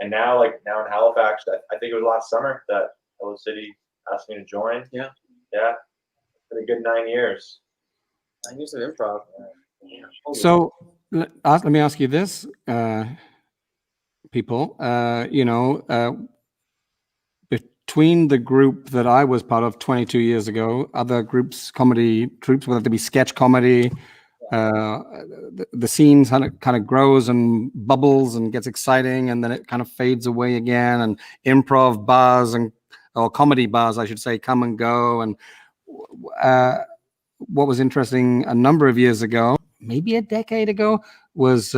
And now in Halifax, I think it was last summer that Hello City asked me to join. Yeah. It's been a good 9 years. 9 years of improv. So let me ask you this, people. Between the group that I was part of 22 years ago, other groups, comedy troupes, whether it be sketch comedy, the scene kind of grows and bubbles and gets exciting, and then it kind of fades away again. And improv bars or comedy bars, I should say, come and go. And what was interesting a number of years ago, maybe a decade ago, was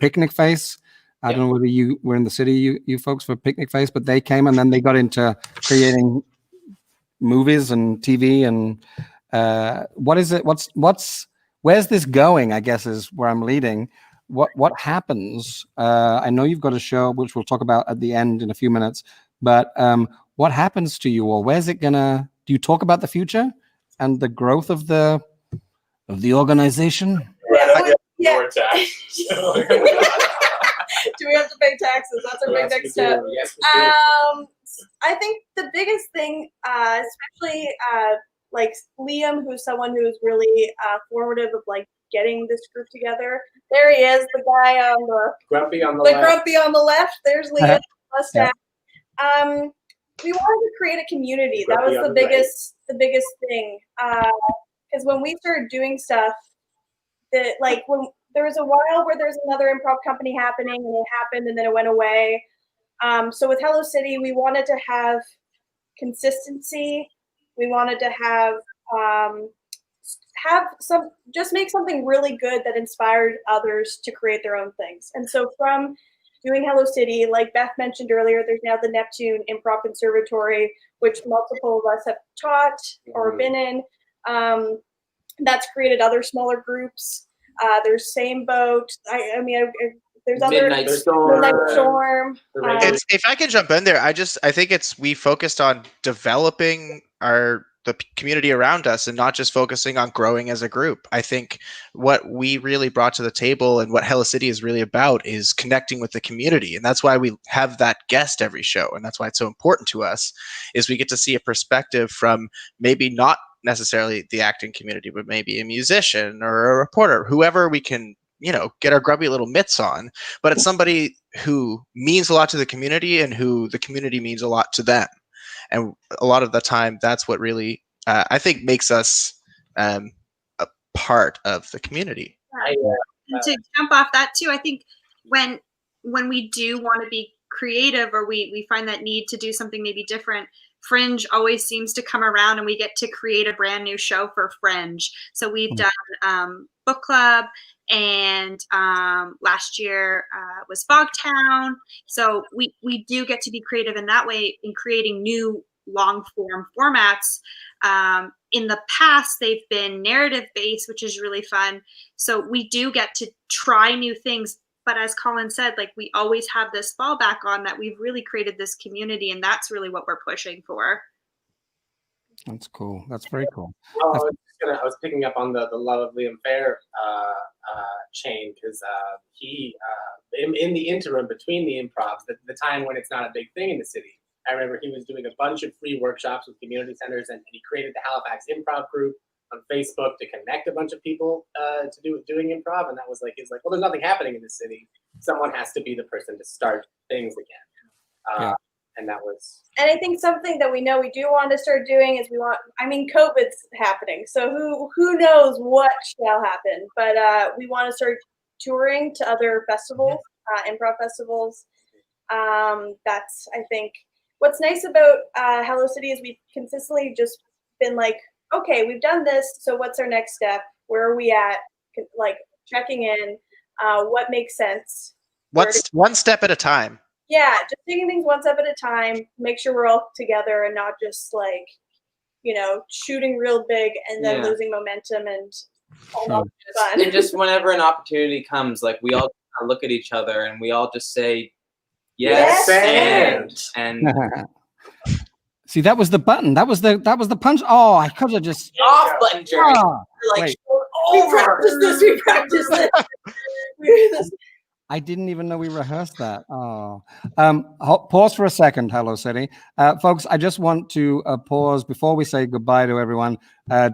Picnic Face. I don't know whether you were in the city, you folks, for Picnic Face, but they came and then they got into creating movies and TV. And what is it? Where's this going? I guess is where I'm leading. What happens? I know you've got a show which we'll talk about at the end in a few minutes. But what happens to you, or where's it gonna? Do you talk about the future and the growth of the organization? Yeah. Your taxes. Do we have to pay taxes? That's our big next step. Yes, we do. I think the biggest thing, especially like Liam, who's someone who's really formative of like getting this group together. There he is, the guy on Grumpy on the the left. grumpy on the left. There's Liam. Mustache. We wanted to create a community. That was Grumpy the on the biggest thing. Because when we started doing stuff, when there was a while where there was another improv company happening, and it happened, and then it went away. So with Hello City, we wanted to have consistency. We wanted to have just make something really good that inspired others to create their own things. And so from doing Hello City, like Beth mentioned earlier, there's now the Neptune Improv Conservatory, which multiple of us have taught or been in. That's created other smaller groups. There's Same Boat. There's other Midnight Storm. Midnight Storm. If I can jump in there, I think we focused on developing the community around us and not just focusing on growing as a group. I think what we really brought to the table and what Hello City is really about is connecting with the community. And that's why we have that guest every show. And that's why it's so important to us, is we get to see a perspective from maybe not necessarily the acting community, but maybe a musician or a reporter, whoever we can, get our grubby little mitts on. But it's somebody who means a lot to the community and who the community means a lot to them. And a lot of the time, that's what really, I think, makes us a part of the community. And to jump off that too, I think when we do want to be creative, or we find that need to do something maybe different, Fringe always seems to come around, and we get to create a brand new show for Fringe. So we've done book club, and last year was Fogtown. So we do get to be creative in that way in creating new long form formats. In the past, they've been narrative based, which is really fun. So we do get to try new things. But as Colin said, like, we always have this fallback on that we've really created this community, and that's really what we're pushing for. That's cool. That's very cool. I was picking up on the Love of Liam Fair chain, because he in the interim between the improvs, the time when it's not a big thing in the city, I remember he was doing a bunch of free workshops with community centers, and he created the Halifax Improv Group on Facebook to connect a bunch of people to doing improv. And that was he's like, well, there's nothing happening in the city. Someone has to be the person to start things again. And that was. And I think something that we know we do want to start doing is COVID's happening. So who knows what shall happen, but we want to start touring to other festivals, improv festivals. That's, I think, what's nice about Hello City is we've consistently just been like, okay, we've done this, so what's our next step? Where are we at? Like, checking in, what makes sense? What's one step at a time? Yeah, just taking things one step at a time, make sure we're all together and not just shooting real big and then losing momentum and all that fun. And just whenever an opportunity comes, we all look at each other and we all just say, yes, and See, that was the button. That was the punch. Oh, I could have just off button, Jeremy. Wait. We practiced this. I didn't even know we rehearsed that. Oh, pause for a second. Hello City, folks. I just want to pause before we say goodbye to everyone,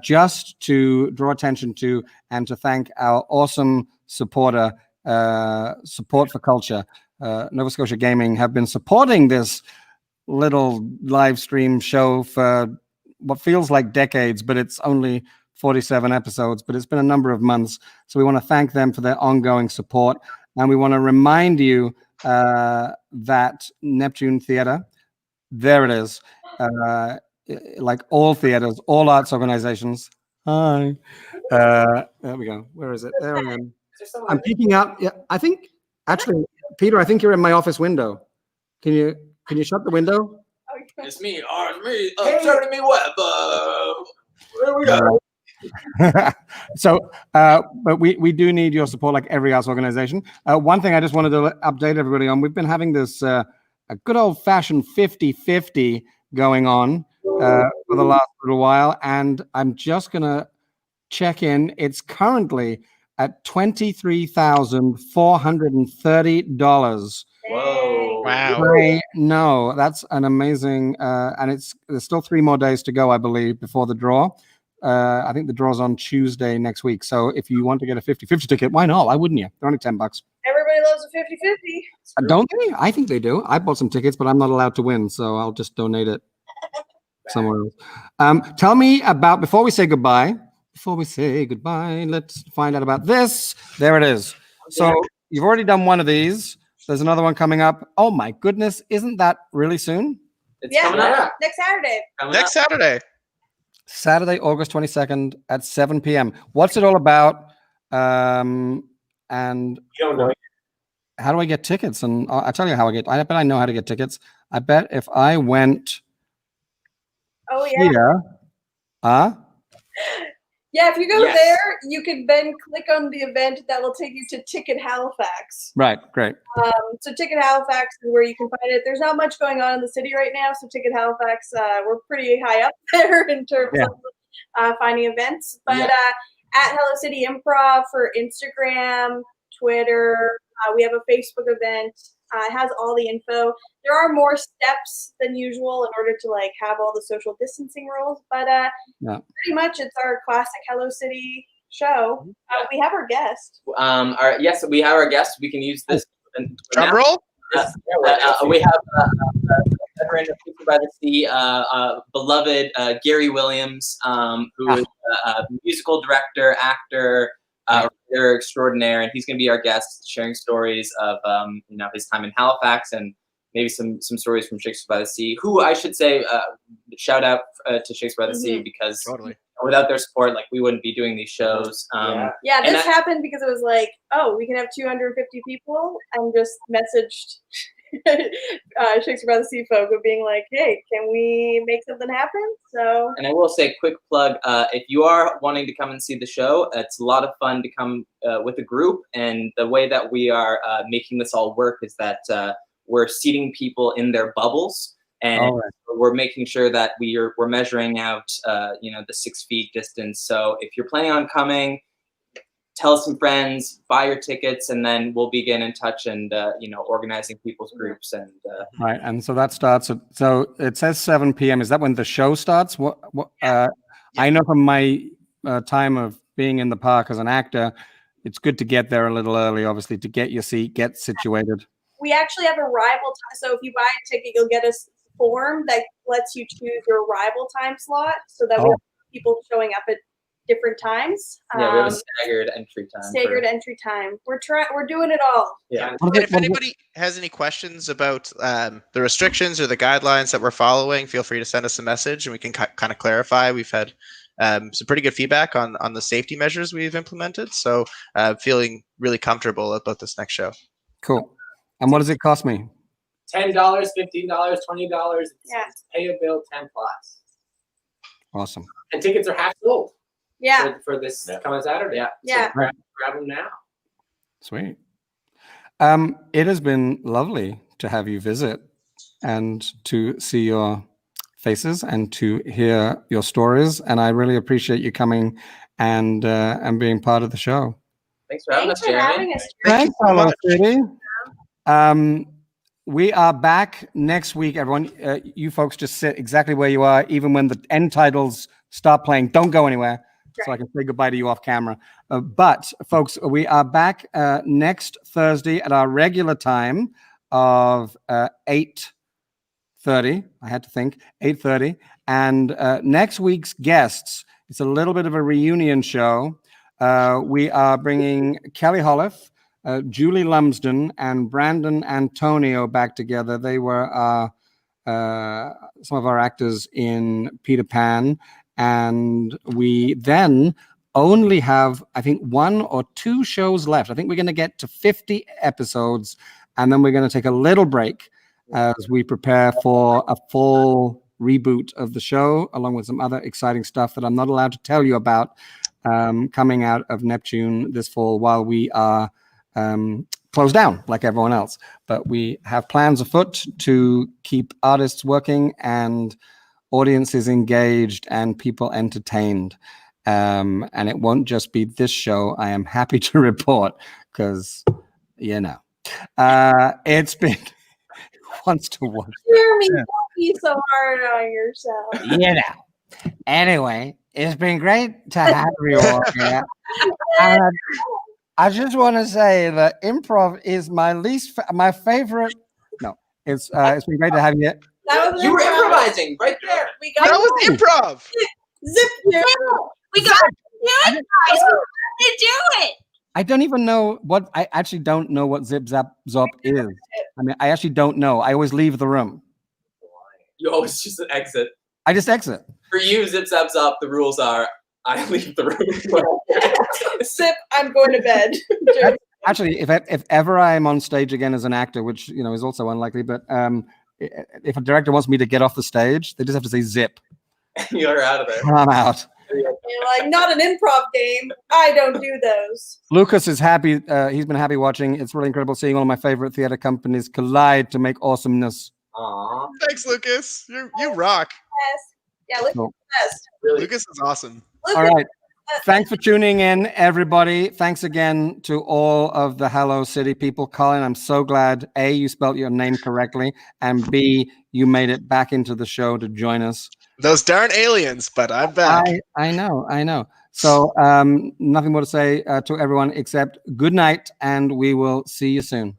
just to draw attention to and to thank our awesome supporter, Support for Culture. Nova Scotia Gaming have been supporting this little live stream show for what feels like decades, but it's only 47 episodes, but it's been a number of months. So we want to thank them for their ongoing support. And we want to remind you that Neptune Theatre, there it is, like all theaters, all arts organizations. Hi. There we go. Where is it? There I am. I'm peeking out. Yeah, I think, actually, Peter, I think you're in my office window. Can you shut the window? It's me, Jeremy Webb. There we go. So, but we do need your support, like every arts organization. One thing I just wanted to update everybody on: we've been having this a good old-fashioned 50-50 going on for the last little while, and I'm just gonna check in. It's currently at $23,430. Whoa. Wow. I know, that's an amazing, and there's still 3 more days to go, I believe, before the draw. I think the draw's on Tuesday next week. So if you want to get a 50-50 ticket, why not? Why wouldn't you? They're only $10. Everybody loves a 50-50. Don't they? I think they do. I bought some tickets, but I'm not allowed to win, so I'll just donate it somewhere else. Tell me about, before we say goodbye, let's find out about this. There it is. So you've already done one of these. There's another one coming up. Oh my goodness, isn't that really soon? It's Yeah. coming up. Next Saturday. Next Saturday. Saturday, August 22nd at 7 p.m. What's it all about? And You don't know. how do I get tickets? And I'll tell you how I bet I know how to get tickets. I bet if I went Oh yeah. here, Yeah, if you go Yes. there, you can then click on the event that will take you to Ticket Halifax. right, great. So Ticket Halifax is where you can find it. There's not much going on in the city right now, so Ticket Halifax, we're pretty high up there in terms of finding events. But Yeah. at Hello City Improv for Instagram, Twitter, we have a Facebook event. It has all the info. There are more steps than usual in order to like have all the social distancing rules, but pretty much it's our classic Hello City show. We have our guest. Yes, we have our guest. We can use this. Drum roll. We have veteran of Shakespeare by the Sea, beloved Gary Williams, who is a musical director, actor, writer extraordinaire, and he's going to be our guest, sharing stories of his time in Halifax and maybe some stories from Shakespeare by the Sea. Who I should say, shout out to Shakespeare by the Sea, because without their support, like, we wouldn't be doing these shows. Yeah, this happened because it was like, oh, we can have 250 people, and just messaged Shakespeare by the Sea folk of being like, hey, can we make something happen? So, and I will say, quick plug, if you are wanting to come and see the show, it's a lot of fun to come with a group, and the way that we are making this all work is that we're seating people in their bubbles, and we're making sure that we're measuring out the 6 feet distance. So if you're planning on coming, tell some friends, buy your tickets, and then we'll begin in touch and organizing people's groups. And right, and so that starts at, so it says 7 p.m. Is that when the show starts? I know from my time of being in the park as an actor, it's good to get there a little early, obviously, to get your seat, get situated. We actually have arrival time. So if you buy a ticket, you'll get a form that lets you choose your arrival time slot, so that we have people showing up at different times. We have a staggered entry time. Entry time. We're doing it all. Yeah. And if anybody has any questions about the restrictions or the guidelines that we're following, feel free to send us a message, and we can kind of clarify. We've had some pretty good feedback on the safety measures we've implemented, so feeling really comfortable about this next show. Cool. And what does it cost me? $10, $15, $20. It's pay a bill 10+. Awesome. And tickets are half sold. Yeah. For this coming Saturday. Yeah. So grab them now. Sweet. It has been lovely to have you visit and to see your faces and to hear your stories. And I really appreciate you coming and being part of the show. Thanks for having us, Jeremy. Thanks, Hello City. We are back next week, everyone. You folks just sit exactly where you are, even when the end titles start playing. Don't go anywhere, so I can say goodbye to you off camera. But, folks, we are back next Thursday at our regular time of 8:30. I had to think, 8:30. And next week's guests, it's a little bit of a reunion show. We are bringing Kelly Holliff, Julie Lumsden, and Brandon Antonio back together. They were some of our actors in Peter Pan. And we then only have, I think, 1 or 2 shows left. I think we're going to get to 50 episodes, and then we're going to take a little break as we prepare for a full reboot of the show, along with some other exciting stuff that I'm not allowed to tell you about coming out of Neptune this fall while we are close down like everyone else. But we have plans afoot to keep artists working and audiences engaged and people entertained. And it won't just be this show. I am happy to report because, it's been wants to watch. Jeremy, don't be so hard on yourself. Anyway, it's been great to have you all here. I just want to say that improv is my favorite. No, it's been great to have you. You were improvising right there. We got That was improv. Zip here. We got to do it, guys. We got to do it. I don't even know what I actually don't know what Zip Zap Zop is. I mean, I actually don't know. I always leave the room. You always just exit. I just exit. For you, zip zap zop, the rules are I leave the room. Zip, I'm going to bed. Actually, if ever I'm on stage again as an actor, which is also unlikely, but if a director wants me to get off the stage, they just have to say zip. You're out of there. I'm out. You're like, not an improv game. I don't do those. Lucas is happy. He's been happy watching. It's really incredible seeing all of my favorite theater companies collide to make awesomeness. Aww. Thanks, Lucas. You rock. Yes. Yeah, Lucas is the best. Really. Lucas is awesome. Lucas, All right. Thanks for tuning in, everybody. Thanks again to all of the Hello City people. Colin, I'm so glad, A, you spelled your name correctly, and B, you made it back into the show to join us. Those darn aliens, but I'm back. I know. So nothing more to say to everyone except good night, and we will see you soon.